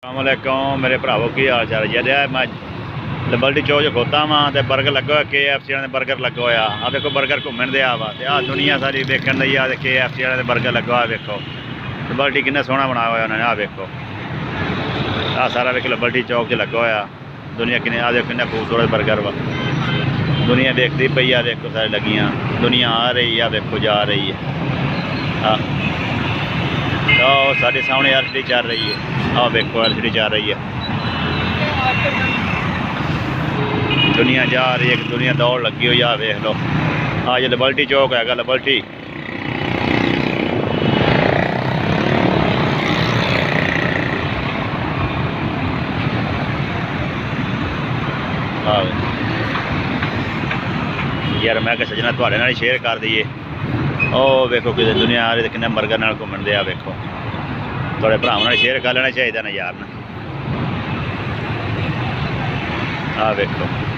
अस्सलामुअलैकुम मेरे भरावो की हाल चाल जरिया मैं लिबर्टी चौक च खोता वा तो बर्गर लगा हुआ KFC वाले बर्गर लगा हुआ आ देखो बर्गर घूमन दिया वा आ दुनिया सारी वेखन दी आ KFC वाले बर्गर लगा हुआ देखो लिबर्टी किन्ना सोहना बनाया हुआ उन्होंने आ देखो आ सारा वेख लिबर्टी चौक च लगा हुआ दुनिया किन्ने आ देखो किन्ना खूबसूरत बर्गर वा दुनिया देखती पई आ देखो सारी लगियां दुनिया आ रही है देखो जा रही है साढ़े सामने LCD चल रही है देखो LCD चल रही है दुनिया जा रही है दुनिया दौड़ लगी हुई आ देख लो ये लिबर्टी चौक है लिबर्टी यार मैं क्या सजना थोड़े नाल शेयर कर दईए वेखो कि दुनिया आ रही किन्ने बर्गर नाल घूमन दिया वेखो थोड़े भरावां नाल शेयर कर लेना चाहिए ना यार वेखो